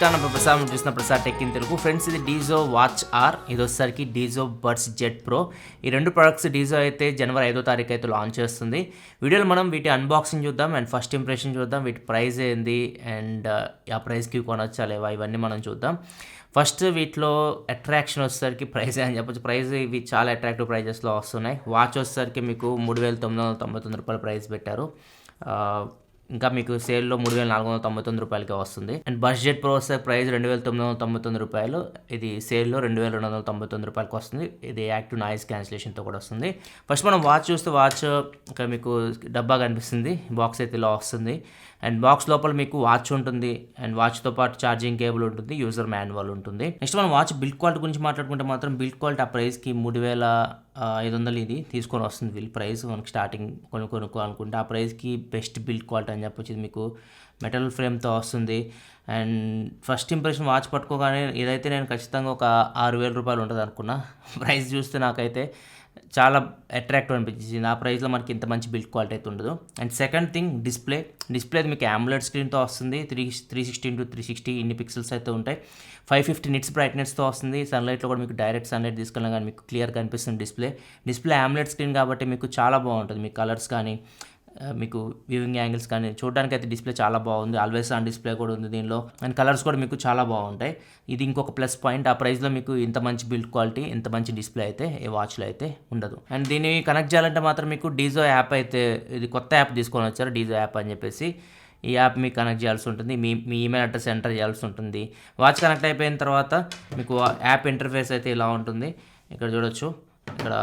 నమస్కారం, ప్రసాద్ చూసిన Prasad tech in Telugu. Friends, ఇది DIZO Watch R, ఇది వచ్చేసరికి DIZO Buds Z Pro. ఈ రెండు ప్రొడక్ట్స్ DIZO అయితే జనవరి 5వ తారీఖు అయితే లాంచ్ చేస్తుంది. వీడియోలో మనం వీటి అన్బాక్సింగ్ చూద్దాం అండ్ ఫస్ట్ ఇంప్రెషన్ చూద్దాం, వీటి ప్రైస్ ఏంది అండ్ ఆ ప్రైస్కి కొనొచ్చా లేవా ఇవన్నీ మనం చూద్దాం. ఫస్ట్ వీటిలో అట్రాక్షన్ వచ్చేసరికి ప్రైస్ అని చెప్పొచ్చు. ప్రైస్ ఇవి చాలా అట్రాక్టివ్ ప్రైజెస్లో వస్తున్నాయి. వాచ్ వచ్చేసరికి మీకు 3,999 రూపాయల ప్రైస్ పెట్టారు. ఇంకా మీకు సేల్లో 3,499 రూపాయలకే వస్తుంది. అండ్ బడ్స్ జెట్ ప్రో వస్తే ప్రైస్ 2,999 రూపాయలు. ఇది సేల్లో 2,299 రూపాయలకి వస్తుంది. ఇది యాక్టివ్ నాయిస్ క్యాన్సిలేషన్తో కూడా వస్తుంది. ఫస్ట్ మనం వాచ్ చూస్తే వాచ్ ఇంకా మీకు డబ్బా కనిపిస్తుంది, బాక్స్ అయితే ఇలా వస్తుంది. అండ్ బాక్స్ లోపల మీకు వాచ్ ఉంటుంది అండ్ వాచ్తో పాటు ఛార్జింగ్ కేబుల్ ఉంటుంది, యూజర్ మాన్యువల్ ఉంటుంది. నెక్స్ట్ మనం వాచ్ బిల్డ్ క్వాలిటీ గురించి మాట్లాడుకుంటే మాత్రం బిల్డ్ క్వాలిటీ ఆ ప్రైస్కి 3,500 ఇది తీసుకొని వస్తుంది. బిల్ ప్రైస్ మనకి స్టార్టింగ్ కొనుక్కోవాలనుకుంటే ఆ ప్రైస్కి బెస్ట్ బిల్డ్ క్వాలిటీ అని చెప్పొచ్చు. ఇది మీకు మెటల్ ఫ్రేమ్తో వస్తుంది. అండ్ ఫస్ట్ ఇంప్రెషన్ వాచ్ పట్టుకోగానే ఇదైతే నేను ఖచ్చితంగా ఒక 6,000 రూపాయలు ఉంటుంది అనుకున్నా. ప్రైస్ చూస్తే నాకైతే చాలా అట్రాక్టివ్ అనిపించింది. ఆ ప్రైస్లో మనకి ఇంత మంచి బిల్డ్ క్వాలిటీ అయితే ఉండదు. అండ్ సెకండ్ థింగ్ డిస్ప్లే మీకు AMOLED స్క్రీన్తో వస్తుంది. 360x360 ఇన్ని పిక్సెల్స్ అయితే ఉంటాయి. 550 నిట్స్ బ్రైట్నెస్తో వస్తుంది. సన్లైట్లో కూడా మీకు డైరెక్ట్ సన్లైట్ తీసుకెళ్ళినా కానీ మీకు క్లియర్ కనిపిస్తుంది డిస్ప్లే AMOLED స్క్రీన్ కాబట్టి మీకు చాలా బాగుంటుంది. మీ కలర్స్ కానీ మీకు వ్యూవింగ్ యాంగిల్స్ కానీ చూడడానికి అయితే డిస్ప్లే చాలా బాగుంది. ఆల్వేస్ ఆన్ డిస్ప్లే కూడా ఉంది దీనిలో. అండ్ కలర్స్ కూడా మీకు చాలా బాగుంటాయి. ఇది ఇంకొక ప్లస్ పాయింట్. ఆ ప్రైస్లో మీకు ఇంత మంచి బిల్డ్ క్వాలిటీ, ఇంత మంచి డిస్ప్లే అయితే ఏ వాచ్లో అయితే ఉండదు. అండ్ దీన్ని కనెక్ట్ చేయాలంటే మాత్రం మీకు DIZO యాప్ అయితే, ఇది కొత్త యాప్ తీసుకొని వచ్చారు DIZO యాప్ అని చెప్పేసి. ఈ యాప్ మీకు కనెక్ట్ చేయాల్సి ఉంటుంది. మీ ఈమెయిల్ అడ్రస్ ఎంటర్ చేయాల్సి ఉంటుంది. వాచ్ కనెక్ట్ అయిపోయిన తర్వాత మీకు యాప్ ఇంటర్ఫేస్ అయితే ఇలా ఉంటుంది. ఇక్కడ చూడొచ్చు, ఇక్కడ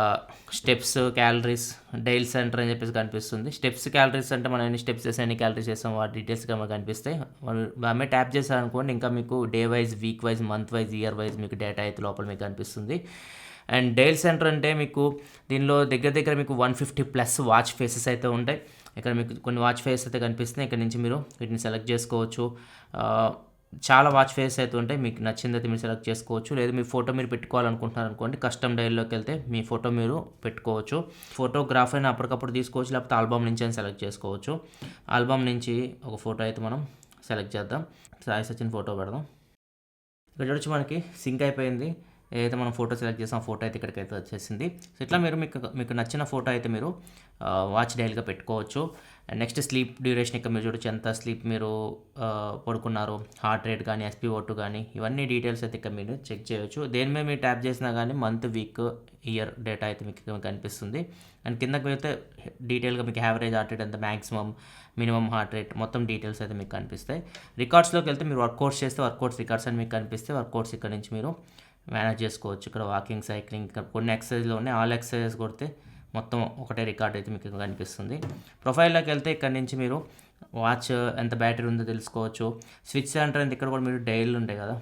స్టెప్స్, క్యాలరీస్, డైల్ సెంటర్ అని చెప్పేసి కనిపిస్తుంది. స్టెప్స్, క్యాలరీస్ అంటే మనం ఎన్ని స్టెప్స్ చేసాం, ఎన్ని క్యాలరీస్ చేస్తాం వాటి డీటెయిల్స్గా మనకు కనిపిస్తాయి. మనం ట్యాప్ చేశారనుకోండి ఇంకా మీకు day wise, week wise, month wise, year wise మీకు డేటా అయితే లోపల మీకు కనిపిస్తుంది. అండ్ డైల్ సెంటర్ అంటే మీకు దీనిలో దగ్గర మీకు 150+ వాచ్ ఫేసెస్ అయితే ఉంటాయి. ఇక్కడ మీకు కొన్ని వాచ్ ఫేసెస్ అయితే కనిపిస్తున్నాయి. ఇక్కడ నుంచి మీరు వీటిని సెలెక్ట్ చేసుకోవచ్చు. చాలా వాచ్ ఫేస్ అయితే ఉంటాయి. మీకు నచ్చింది అయితే మీరు సెలెక్ట్ చేసుకోవచ్చు. లేదు మీ ఫోటో మీరు పెట్టుకోవాలనుకుంటున్నారు అనుకోండి, కస్టమ్ డైల్లోకి వెళ్తే మీ ఫోటో మీరు పెట్టుకోవచ్చు. ఫోటోగ్రాఫ్ అయినా అప్పటికప్పుడు తీసుకోవచ్చు, లేకపోతే ఆల్బమ్ నుంచి అయినా సెలెక్ట్ చేసుకోవచ్చు. ఆల్బమ్ నుంచి ఒక ఫోటో అయితే మనం సెలెక్ట్ చేద్దాం. సాయి సచిన్ ఫోటో పెడదాం. ఇక్కడ చూడొచ్చు మనకి సింక్ అయిపోయింది. ఏదైతే మనం ఫోటో సెలెక్ట్ చేసాం ఫోటో అయితే ఇక్కడికైతే వచ్చేసింది. సో ఇట్లా మీరు మీకు నచ్చిన ఫోటో అయితే మీరు వాచ్ డైల్గా పెట్టుకోవచ్చు. అండ్ నెక్స్ట్ స్లీప్ డ్యూరేషన్, ఇక్కడ మీరు చూడొచ్చు ఎంత స్లీప్ మీరు పడుకున్నారు, హార్ట్ రేట్ కానీ, SpO2 కానీ, ఇవన్నీ డీటెయిల్స్ అయితే ఇక్కడ మీరు చెక్ చేయొచ్చు. దేని మీద మీరు ట్యాప్ చేసినా కానీ మంత్, వీక్, ఇయర్ డేటా అయితే మీకు కనిపిస్తుంది. అండ్ కిందకి వెళ్తే డీటెయిల్గా మీకు యావరేజ్ హార్ట్ రేట్ ఎంత, మ్యాక్సిమం, మినిమం హార్ట్ రేట్, మొత్తం డీటెయిల్స్ అయితే మీకు కనిపిస్తాయి. రికార్డ్స్లోకి వెళ్తే మీరు వర్కౌట్స్ చేస్తే వర్కౌట్స్ రికార్డ్స్ అని మీకు కనిపిస్తే వర్కౌట్స్ ఇక్కడ నుంచి మీరు మేనేజ్ చేసుకోవచ్చు. ఇక్కడ వాకింగ్, సైక్లింగ్, ఇక్కడ కొన్ని ఎక్సర్సైజ్లో ఉన్నాయి. ఆల్ ఎక్సర్సైజెస్ కొడితే మొత్తం ఒకటే రికార్డ్ అయితే మీకు కనిపిస్తుంది. ప్రొఫైల్లోకి వెళ్తే ఇక్కడ నుంచి మీరు వాచ్ ఎంత బ్యాటరీ ఉందో తెలుసుకోవచ్చు. స్విచ్ సెంటర్ అంటే ఇక్కడ కూడా మీరు డైల్ ఉంటాయి కదా,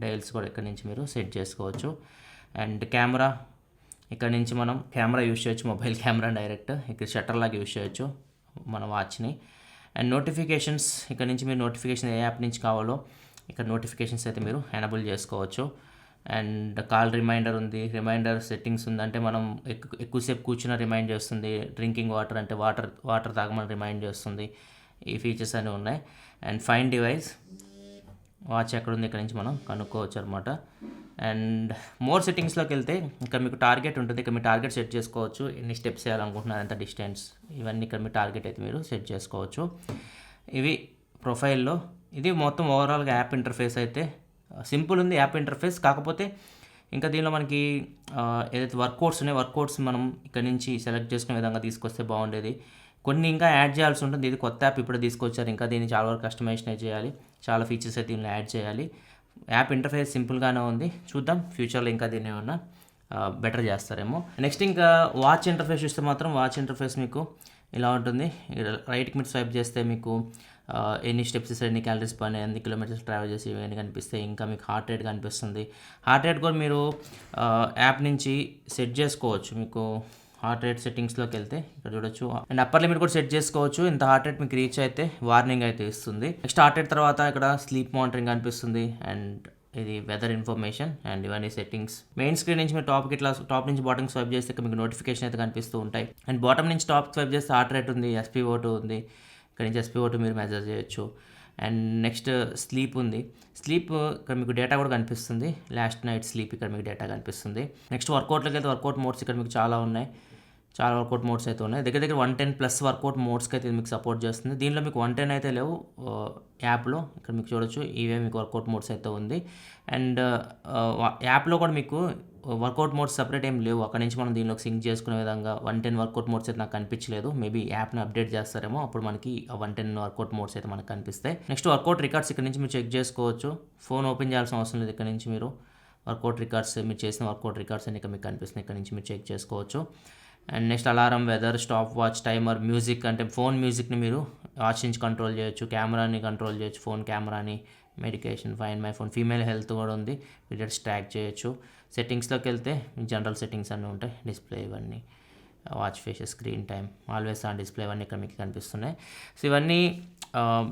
డైల్స్ కూడా ఇక్కడ నుంచి మీరు సెట్ చేసుకోవచ్చు. అండ్ కెమెరా, ఇక్కడ నుంచి మనం కెమెరా యూజ్ చేయొచ్చు, మొబైల్ కెమెరా డైరెక్ట్ ఇక్కడ షట్టర్ లాగా యూజ్ చేయొచ్చు మన వాచ్ని. అండ్ నోటిఫికేషన్స్, ఇక్కడ నుంచి మీరు నోటిఫికేషన్ ఏ యాప్ నుంచి కావాలో ఇక్కడ నోటిఫికేషన్స్ అయితే మీరు ఎనేబుల్ చేసుకోవచ్చు. అండ్ కాల్ రిమైండర్ ఉంది, రిమైండర్ సెట్టింగ్స్ ఉంది, అంటే మనం ఎక్కువసేపు కూర్చున్న రిమైండ్ చేస్తుంది. డ్రింకింగ్ వాటర్ అంటే వాటర్ తాగమని రిమైండ్ చేస్తుంది. ఈ ఫీచర్స్ అన్నీ ఉన్నాయి. అండ్ ఫైండ్ డివైస్, వాచ్ ఎక్కడుంది ఇక్కడ నుంచి మనం కనుక్కోవచ్చు అనమాట. అండ్ మోర్ సెట్టింగ్స్లోకి వెళ్తే ఇక్కడ మీకు టార్గెట్ ఉంటుంది. ఇక్కడ మీరు టార్గెట్ సెట్ చేసుకోవచ్చు, ఎన్ని స్టెప్స్ చేయాలనుకుంటున్నారు, ఎంత డిస్టెన్స్, ఇవన్నీ ఇక్కడ మీ టార్గెట్ అయితే మీరు సెట్ చేసుకోవచ్చు. ఇవి ప్రొఫైల్లో. ఇది మొత్తం ఓవరాల్గా యాప్ ఇంటర్ఫేస్ అయితే సింపుల్ ఉంది యాప్ ఇంటర్ఫేస్. కాకపోతే ఇంకా దీనిలో మనకి ఏదైతే వర్కౌట్స్ ఉన్నాయో వర్కౌట్స్ మనం ఇక్కడ నుంచి సెలెక్ట్ చేసుకునే విధంగా తీసుకొస్తే బాగుండేది. కొన్ని ఇంకా యాడ్ చేయాల్సి ఉంటుంది. ఇది కొత్త యాప్ ఇప్పుడే తీసుకొచ్చారు, ఇంకా దీన్ని చాలా వరకు కస్టమైజేషన్ చేయాలి, చాలా ఫీచర్స్ అయితే దీనిలో యాడ్ చేయాలి. యాప్ ఇంటర్ఫేస్ సింపుల్గానే ఉంది. చూద్దాం ఫ్యూచర్లో ఇంకా దీన్ని ఏమన్నా బెటర్ చేస్తారేమో. నెక్స్ట్ ఇంకా వాచ్ ఇంటర్ఫేస్ చూస్తే మాత్రం వాచ్ ఇంటర్ఫేస్ మీకు ఇలా ఉంటుంది. రైట్కి మీరు స్వైప్ చేస్తే మీకు ఎన్ని స్టెప్స్ చేస్తారు, ఎన్ని క్యాలరీస్ పని, ఎన్ని కిలోమీటర్స్ ట్రావెల్ చేసి ఇవన్నీ కనిపిస్తాయి. ఇంకా మీకు హార్ట్ రేట్ కనిపిస్తుంది. హార్ట్ రేట్ కూడా మీరు యాప్ నుంచి సెట్ చేసుకోవచ్చు. మీకు హార్ట్ రేట్ సెట్టింగ్స్లోకి వెళ్తే ఇక్కడ చూడొచ్చు. అండ్ అప్పర్ లిమిట్ కూడా సెట్ చేసుకోవచ్చు. ఇంత హార్ట్ రేట్ మీకు రీచ్ అయితే వార్నింగ్ అయితే ఇస్తుంది. నెక్స్ట్ హార్ట్ రేట్ తర్వాత ఇక్కడ స్లీప్ మానిటరింగ్ కనిపిస్తుంది. అండ్ ఇది వెదర్ ఇన్ఫర్మేషన్ అండ్ ఇవన్నీ సెట్టింగ్స్. మెయిన్ స్క్రీన్ నుంచి మీరు టాప్ నుంచి బాటమ్ స్వైప్ చేస్తే మీకు నోటిఫికేషన్ అయితే కనిపిస్తూ ఉంటాయి. అండ్ బాటమ్ నుంచి టాప్ స్వైప్ చేస్తే హార్ట్ రేట్ ఉంది, SpO2 ఉంది. ఇక్కడ నుంచి SpO2 మీరు మెజర్ చేయొచ్చు. అండ్ నెక్స్ట్ స్లీప్ ఉంది. స్లీప్ ఇక్కడ మీకు డేటా కూడా కనిపిస్తుంది. లాస్ట్ నైట్ స్లీప్ ఇక్కడ మీకు డేటా కనిపిస్తుంది. నెక్స్ట్ వర్కౌట్లోకి అయితే వర్కౌట్ మోడ్స్ ఇక్కడ మీకు చాలా ఉన్నాయి. చాలా వర్కౌట్ మోడ్స్ అయితే ఉన్నాయి. దగ్గర 110+ వర్కౌట్ మోడ్స్కి అయితే మీకు సపోర్ట్ చేస్తుంది. దీనిలో మీకు 110 అయితే లేవు యాప్లో. ఇక్కడ మీకు చూడొచ్చు ఇవే మీకు వర్కౌట్ మోడ్స్ అయితే ఉంది. అండ్ యాప్లో కూడా మీకు వర్కౌట్ మోడ్స్ సపరేట్ ఏం లేవు. అక్కడ నుంచి మనం దీనిలోకి సింక్ చేసుకునే విధంగా 110 వర్కౌట్ మోడ్స్ అయితే నాకు కనిపించలేదు. మేబీ యాప్ని అప్డేట్ చేస్తారేమో, అప్పుడు మనకి 110 వర్కౌట్ మోడ్స్ అయితే మనకు కనిపిస్తాయి. నెక్స్ట్ వర్కౌట్ రికార్డ్స్ ఇక్కడ నుంచి మీరు చెక్ చేసుకోవచ్చు. ఫోన్ ఓపెన్ చేయాల్సిన అవసరం లేదు. ఇక్కడ నుంచి మీరు వర్కౌట్ రికార్డ్స్, మీరు చేసిన వర్కౌట్ రికార్డ్స్ అని ఇక్కడ మీకు కనిపిస్తున్నాయి. ఇక్కడ నుంచి మీరు చెక్ చేసుకోవచ్చు. And next alarm, weather, stop watch, timer, music, అంటే ఫోన్ మ్యూజిక్ని మీరు వాచ్ నుంచి కంట్రోల్ చేయొచ్చు. కెమెరాని కంట్రోల్ చేయొచ్చు, ఫోన్ కెమెరాని, medication, find my phone, female health కూడా ఉంది, పీరియడ్స్ ట్రాక్ చేయొచ్చు. సెట్టింగ్స్లోకి వెళ్తే జనరల్ సెట్టింగ్స్ అన్నీ ఉంటాయి. డిస్ప్లే ఇవన్నీ, watch face, screen time, always on display, ఇవన్నీ ఇక్కడ మీకు కనిపిస్తున్నాయి. సో ఇవన్నీ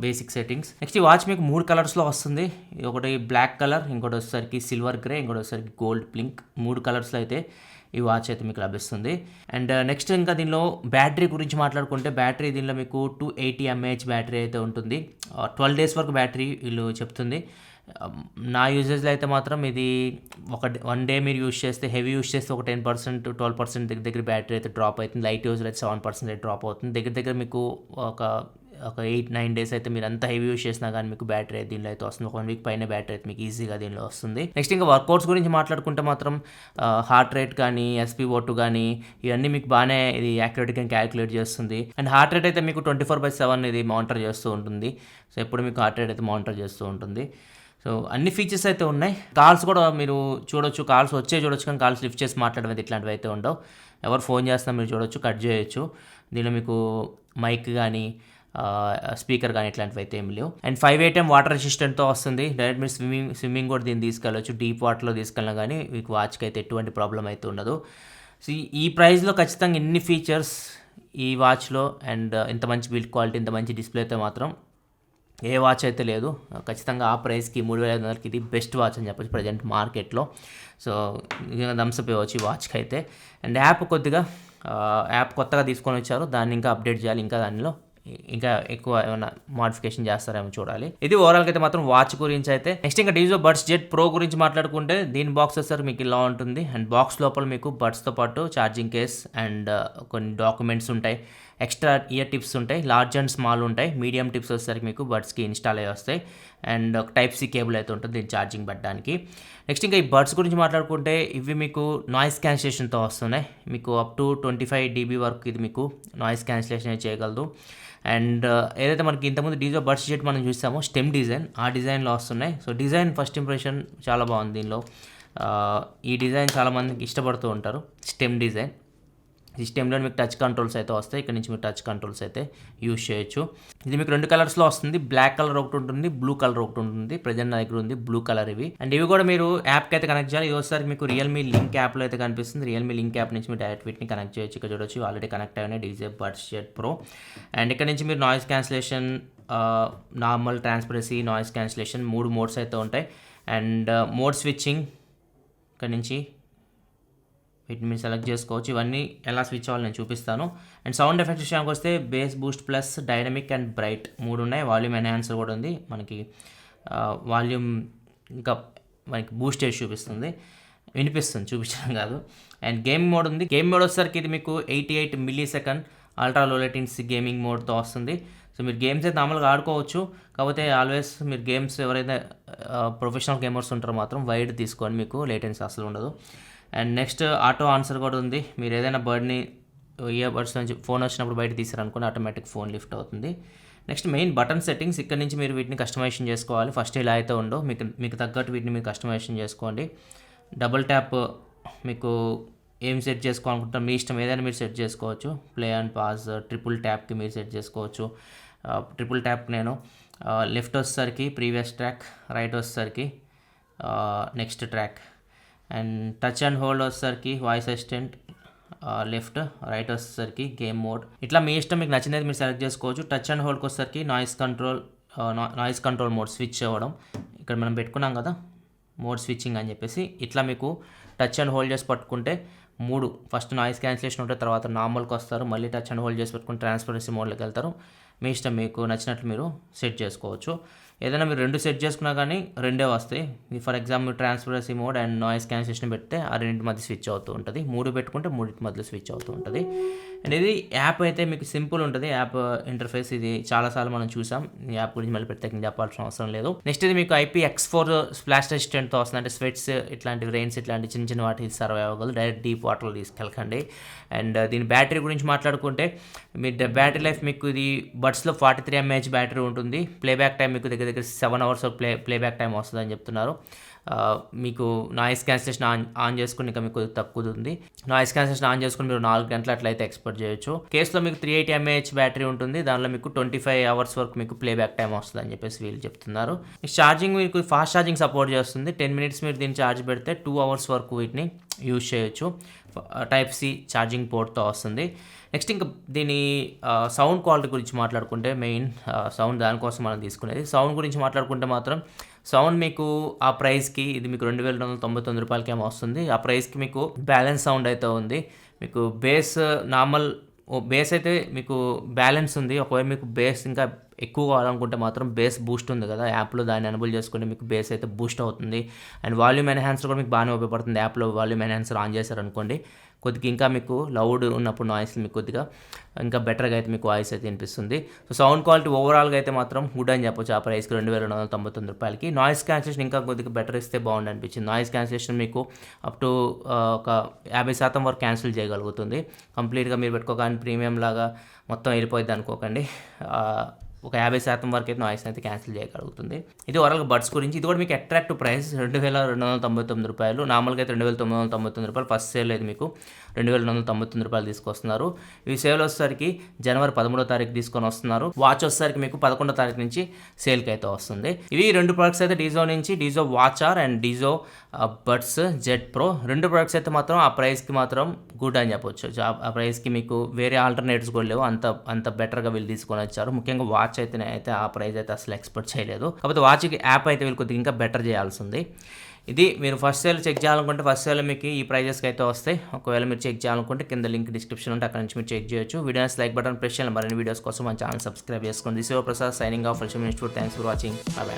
బేసిక్ సెట్టింగ్స్. నెక్స్ట్ ఈ వాచ్ మీకు 3 కలర్స్లో వస్తుంది. ఒకటి బ్లాక్ కలర్, ఇంకోటి వచ్చేసరికి సిల్వర్ గ్రే, ఇంకోటి వచ్చేసరికి గోల్డ్ పింక్. 3 కలర్స్లో అయితే ఈ వాచ్ అయితే మీకు లభిస్తుంది. అండ్ నెక్స్ట్ ఇంకా దీనిలో బ్యాటరీ గురించి మాట్లాడుకుంటే, బ్యాటరీ దీనిలో మీకు 280 mAh బ్యాటరీ అయితే ఉంటుంది. 12 days వరకు బ్యాటరీ వీళ్ళు చెప్తుంది. నా యూజెస్లో అయితే మాత్రం ఇది వన్ డే మీరు యూజ్ చేస్తే, హెవీ యూజ్ చేస్తే ఒక 10% 12% దగ్గర బ్యాటరీ అయితే డ్రాప్ అవుతుంది. లైట్ యూజ్లో అయితే 7% అయితే డ్రాప్ అవుతుంది. దగ్గర మీకు ఒక 8-9 days అయితే మీరు అంత హెవీ యూజ్ చేసినా కానీ మీకు బ్యాటరీ అయితే దీనిలో అయితే వస్తుంది. 1 week పైన బ్యాటరీ అయితే మీకు ఈజీగా దీనిలో వస్తుంది. నెక్స్ట్ ఇంకా వర్కౌట్స్ గురించి మాట్లాడుకుంటే మాత్రం హార్ట్ రేట్ కానీ, SpO2 కానీ ఇవన్నీ మీకు బాగానే ఇది యాక్యురేట్గా క్యాలిక్యులేట్ చేస్తుంది. అండ్ హార్ట్ రేట్ అయితే మీకు 24/7 ఇది మానిటర్ చేస్తూ ఉంటుంది. సో ఎప్పుడు మీకు హార్ట్ రేట్ అయితే మానిటర్ చేస్తూ ఉంటుంది. సో అన్ని ఫీచర్స్ అయితే ఉన్నాయి. కాల్స్ కూడా మీరు చూడొచ్చు, కాల్స్ చూడొచ్చు, కానీ కాల్స్ లిఫ్ట్ చేసి మాట్లాడడం అయితే ఇట్లాంటివి అయితే ఉండవు. ఎవరు ఫోన్ చేస్తున్నా మీరు చూడొచ్చు, కట్ చేయొచ్చు. దీనిలో మీకు మైక్ కానీ, స్పీకర్ కానీ ఇట్లాంటివి అయితే ఏమి లేవు. అండ్ 5 ATM వాటర్ రెసిస్టెంట్తో వస్తుంది. డైరెక్ట్ మీరు స్విమ్మింగ్ కూడా దీన్ని తీసుకెళ్ళచ్చు. డీప్ వాటర్లో తీసుకెళ్ళినా కానీ మీకు వాచ్కి అయితే ఎటువంటి ప్రాబ్లం అయితే ఉండదు. సో ఈ ప్రైస్లో ఖచ్చితంగా ఇన్ని ఫీచర్స్ ఈ వాచ్లో, అండ్ ఇంత మంచి బిల్డ్ క్వాలిటీ, ఇంత మంచి డిస్ప్లే అయితే మాత్రం ఏ వాచ్ అయితే లేదు. ఖచ్చితంగా ఆ ప్రైస్కి 3500కి ఇది బెస్ట్ వాచ్ అని చెప్పచ్చు ప్రజెంట్ మార్కెట్లో. సో థమ్స్అప్ ఇవ్వచ్చు ఈ వాచ్కి అయితే. అండ్ యాప్ కొత్తగా తీసుకొని వచ్చారు, దాన్ని ఇంకా అప్డేట్ చేయాలి. ఇంకా దానిలో ఇంకా ఎక్కువ ఏమైనా మోడిఫికేషన్ చేస్తారేమో చూడాలి. ఇది ఓవరాల్గా అయితే మాత్రం వాచ్ గురించి అయితే. నెక్స్ట్ ఇంకా DIZO Buds Z Pro గురించి మాట్లాడుకుంటే, దీని బాక్స్ వచ్చేసరికి మీకు ఇలా ఉంటుంది. అండ్ బాక్స్ లోపల మీకు బడ్స్తో పాటు ఛార్జింగ్ కేస్ అండ్ కొన్ని డాక్యుమెంట్స్ ఉంటాయి. ఎక్స్ట్రా ఇయర్ టిప్స్ ఉంటాయి. లార్జ్ అండ్ స్మాల్ ఉంటాయి. మీడియం టిప్స్ వచ్చేసరికి మీకు బడ్స్కి ఇన్స్టాల్ అయ్యి వస్తాయి. అండ్ ఒక Type-C కేబుల్ అయితే ఉంటుంది దీన్ని ఛార్జింగ్ పెట్టడానికి. నెక్స్ట్ ఇంకా ఈ బడ్స్ గురించి మాట్లాడుకుంటే, ఇవి మీకు నాయిస్ క్యాన్సిలేషన్తో వస్తున్నాయి. మీకు అప్ టు 25 dB వరకు ఇది మీకు నాయిస్ క్యాన్సిలేషన్ చేయగలదు. అండ్ ఏదైతే మనకి ఇంతకుముందు DIZO Buds Z మనం చూసామో స్టెమ్ డిజైన్, ఆ డిజైన్లో వస్తున్నాయి. సో డిజైన్ ఫస్ట్ ఇంప్రెషన్ చాలా బాగుంది దీనిలో. ఈ డిజైన్ చాలామందికి ఇష్టపడుతూ ఉంటారు, స్టెమ్ డిజైన్. ఈ స్టెమ్లో మీకు టచ్ కంట్రోల్స్ అయితే వస్తాయి. ఇక్కడ నుంచి మీరు టచ్ కంట్రోల్స్ అయితే యూజ్ చేయొచ్చు. ఇది మీకు 2 కలర్స్లో వస్తుంది. బ్లాక్ కలర్ ఒకటి ఉంటుంది, బ్లూ కలర్ ఒకటి ఉంటుంది. ప్రజెంట్ నా దగ్గర ఉంది బ్లూ కలర్ ఇవి. అండ్ ఇవి కూడా మీరు యాప్కి అయితే కనెక్ట్ చేయాలి. ఇది ఒకసారి మీకు రియల్మీ లింక్ యాప్లో అయితే కనిపిస్తుంది. రియల్మీ లింక్ యాప్ నుంచి మీరు డైరెక్ట్ వీటిని కనెక్ట్ చేయొచ్చు. ఇక్కడ చూడొచ్చు ఆల్రెడీ కనెక్ట్ అయినాయి DIZO Buds Z Pro. And ఇక్కడ నుంచి మీరు noise cancellation, normal, transparency, noise cancellation 3 modes అయితే ఉంటాయి. అండ్ మోడ్ స్విచ్చింగ్ ఇక్కడ నుంచి వీటిని మీరు సెలెక్ట్ చేసుకోవచ్చు. ఇవన్నీ ఎలా స్విచ్ అవ్వాలి నేను చూపిస్తాను. అండ్ సౌండ్ ఎఫెక్ట్స్ విషయానికి వస్తే base, Boost plus, dynamic and bright 3 ఉన్నాయి. వాల్యూమ్ ఎన్హాన్సర్ కూడా ఉంది. మనకి వాల్యూమ్ ఇంకా మనకి బూస్ట్ చేసి చూపిస్తుంది, వినిపిస్తుంది, చూపించడం కాదు. అండ్ గేమింగ్ మోడ్ ఉంది. గేమ్ మోడ్ వచ్చేసరికి ఇది మీకు 88 millisecond ultra low latency gaming మోడ్తో వస్తుంది. సో మీరు గేమ్స్ అయితే మామూలుగా ఆడుకోవచ్చు. కాకపోతే ఆల్వేస్ మీరు గేమ్స్ ఎవరైతే ప్రొఫెషనల్ గేమర్స్ ఉంటారో మాత్రం వైడ్ తీసుకొని మీకు లేటెన్సీ అసలు ఉండదు. అండ్ నెక్స్ట్ ఆటో ఆన్సర్ కూడా ఉంది. మీరు ఏదైనా బర్డ్ని ఇయర్ బడ్స్ నుంచి ఫోన్ వచ్చినప్పుడు బయట తీసారనుకోండి, ఆటోమేటిక్ ఫోన్ లిఫ్ట్ అవుతుంది. Next main button settings. ఇక్కడ నుంచి మీరు వీటిని కస్టమైజేషన్ చేసుకోవాలి. ఫస్ట్ ఇలా అయితే ఉండవు, మీకు తగ్గట్టు వీటిని మీరు కస్టమైజేషన్ చేసుకోండి. డబుల్ ట్యాప్ మీకు ఏం సెట్ చేసుకోవాలనుకుంటారు మీ ఇష్టం, ఏదైనా మీరు సెట్ చేసుకోవచ్చు. ప్లే అండ్ పాజ్, ట్రిపుల్ ట్యాప్కి మీరు సెట్ చేసుకోవచ్చు. ట్రిపుల్ ట్యాప్ నేను లెఫ్ట్ వచ్చేసరికి ప్రీవియస్ ట్రాక్, రైట్ వచ్చేసరికి next track. And touch and hold వచ్చేసరికి వాయిస్ అసిస్టెంట్, లెఫ్ట్, రైట్ వచ్చేసరికి గేమ్ మోడ్. ఇట్లా మీ ఇష్టం, మీకు నచ్చినది మీరు సెలెక్ట్ చేసుకోవచ్చు. టచ్ అండ్ హోల్డ్కి వచ్చేసరికి నాయిస్ కంట్రోల్ మోడ్ స్విచ్ అవ్వడం. ఇక్కడ మనం పెట్టుకున్నాం కదా మోడ్ స్విచ్చింగ్ అని చెప్పేసి, ఇట్లా మీకు టచ్ అండ్ హోల్డ్ చేసి పట్టుకుంటే 3 ఫస్ట్ నాయిస్ క్యాన్సిలేషన్ ఉంటే తర్వాత నార్మల్కి వస్తారు. మళ్ళీ టచ్ అండ్ హోల్డ్ చేసి పెట్టుకుని ట్రాన్స్పరెన్సీ మోడ్లోకి వెళ్తారు. మీ ఇష్టం, మీకు నచ్చినట్లు మీరు సెట్ చేసుకోవచ్చు. ఏదైనా మీరు 2 సెట్ చేసుకున్నా కానీ రెండే వస్తాయి. For example transparency mode and noise cancellation పెడితే ఆ రెండింటి మధ్య స్విచ్ అవుతూ ఉంటుంది. 3 పెట్టుకుంటే 3 మధ్యలో స్విచ్ అవుతూ ఉంటుంది. అండ్ ఇది యాప్ అయితే మీకు సింపుల్ ఉంటుంది. యాప్ ఇంటర్ఫేస్ ఇది చాలాసార్లు మనం చూసాం. ఈ యాప్ గురించి మళ్ళీ ప్రత్యేకంగా చెప్పాల్సిన అవసరం లేదు. నెక్స్ట్ ఇది మీకు IPX4 స్ప్లాష్ రెసిస్టెంట్తో వస్తుంది. అంటే స్వెట్స్ ఇట్లాంటివి, రెయిన్స్ ఇట్లాంటి చిన్న చిన్న వాటికి సర్వ్ అవ్వగలదు. డైరెక్ట్ డీప్ వాటర్లో తీసుకెళ్ళకండి. అండ్ దీని బ్యాటరీ గురించి మాట్లాడుకుంటే మీ బ్యాటరీ లైఫ్ మీకు ఇది బడ్స్లో 43 mAh బ్యాటరీ ఉంటుంది. ప్లేబ్యాక్ టైం మీకు దగ్గర 7 hours ప్లేబ్యాక్ టైం వస్తుంది అని చెప్తున్నారు. మీకు నాయిస్ క్యాన్సిలేషన్ ఆన్ చేసుకుని ఇంకా మీకు తక్కువ ఉంది. నాయిస్ క్యాన్సిలేషన్ ఆన్ చేసుకుని మీరు 4 గంటలు అట్లయితే ఎక్స్పెక్ట్ చేయొచ్చు. కేసులో మీకు 380 mAh బ్యాటరీ ఉంటుంది. దానిలో మీకు 25 hours వరకు మీకు ప్లేబ్యాక్ టైం వస్తుంది అని చెప్పేసి వీళ్ళు చెప్తున్నారు. ఛార్జింగ్ మీకు ఫాస్ట్ ఛార్జింగ్ సపోర్ట్ చేస్తుంది. 10 minutes మీరు దీన్ని ఛార్జ్ పెడితే 2 hours వరకు వీటిని యూజ్ చేయొచ్చు. Type-C ఛార్జింగ్ పోర్ట్తో వస్తుంది. నెక్స్ట్ ఇంకా దీని సౌండ్ క్వాలిటీ గురించి మాట్లాడుకుంటే మెయిన్ సౌండ్ దానికోసం మనం తీసుకునేది. సౌండ్ గురించి మాట్లాడుకుంటే మాత్రం సౌండ్ మీకు ఆ ప్రైస్కి ఇది మీకు 2299 రూపాయలకి ఏమో వస్తుంది. ఆ ప్రైస్కి మీకు బ్యాలెన్స్ సౌండ్ అయితే ఉంది. మీకు బేస్ అయితే మీకు బ్యాలెన్స్ ఉంది. ఒకవేళ మీకు బేస్ ఇంకా ఎక్కువ కావాలనుకుంటే మాత్రం బేస్ బూస్ట్ ఉంది కదా యాప్లో, దాన్ని ఎనేబుల్ చేసుకుంటే మీకు బేస్ అయితే బూస్ట్ అవుతుంది. అండ్ వాల్యూమ్ ఎన్హాన్సర్ కూడా మీకు బాగానే ఉపయోగపడుతుంది. యాప్లో వాల్యూమ్ ఎన్హాన్సర్ ఆన్ చేశారనుకోండి, కొద్దిగా ఇంకా మీకు లౌడ్ ఉన్నప్పుడు నాయిస్ మీకు కొద్దిగా ఇంకా బెటర్గా అయితే మీకు వాయిస్ అయితే వినిపిస్తుంది. సో సౌండ్ క్వాలిటీ ఓవరాల్గా అయితే మాత్రం గుడ్ అని చెప్పొచ్చు. ఆ ప్రైస్కి 2299 రూపాయలకి. నాయిస్ క్యాన్సిలేషన్ ఇంకా కొద్దిగా బెటర్ ఇస్తే బాగుంది అనిపించింది. నాయిస్ క్యాన్సిలేషన్ మీకు అప్ టు ఒక 50% వరకు క్యాన్సిల్ చేయగలుగుతుంది. కంప్లీట్గా మీరు పెట్టుకోగానే ప్రీమియం లాగా మొత్తం వెళ్ళిపోయింది అనుకోకండి. ఒక 50% వరకు అయితే నాయిస్ అయితే క్యాన్సిల్ చేయగలుగుతుంది. ఇది ఓవరాల్గా బడ్స్ గురించి. ఇది కూడా మీకు అట్రాక్టివ్ ప్రైస్ 2299 రూపాయలు. నార్మల్గా అయితే 2999 రూపాయలు. ఫస్ట్ సేల్ అయితే మీకు 2299 రూపాయలు తీసుకొస్తున్నారు. ఇవి సేల్ వచ్చేసరికి జనవరి 13వ తారీఖు తీసుకొని వస్తున్నారు. వాచ్ వచ్చేసరికి మీకు 11వ తారీఖు నుంచి సేల్కి అయితే వస్తుంది. ఇవి 2 ప్రొడక్ట్స్ అయితే DIZO నుంచి, DIZO Watch R and DIZO Buds Z Pro. 2 products అయితే మాత్రం ఆ ప్రైస్కి మాత్రం గుడ్ అని చెప్పొచ్చు. ఆ ప్రైస్కి మీకు వేరే ఆల్టర్నేటివ్స్ కూడా లేవు. అంత బెటర్గా వీళ్ళు తీసుకొని వచ్చారు. ముఖ్యంగా వాచ్ అయితే ఆ ప్రైస్ అయితే అసలు ఎక్స్పెక్ట్ చేయలేదు. కాకపోతే వాచ్కి యాప్ అయితే వీళ్ళు కొద్దిగా ఇంకా బెటర్ చేయాల్సి ఉంది. ఇది మీరు ఫస్ట్ సేల్ చెక్ చేయాలనుకుంటే ఫస్ట్ సేల్ మీకు ఈ ప్రైజెస్కి అయితే వస్తాయి. ఒకవేళ మీరు చెక్ చేయాలనుకుంటే కింద లింక్ డిస్క్రిప్షన్ ఉంటే అక్కడ నుంచి మీరు చెక్ చేయొచ్చు. వీడియోస్ లైక్ బటన్ ప్రెస్ చేయాలి. మరిన్ని వీడియోస్ కోసం మన ఛానల్ సబ్స్క్రైబ్ చేసుకోండి. This is Prasad signing off. Thanks for watching. By by.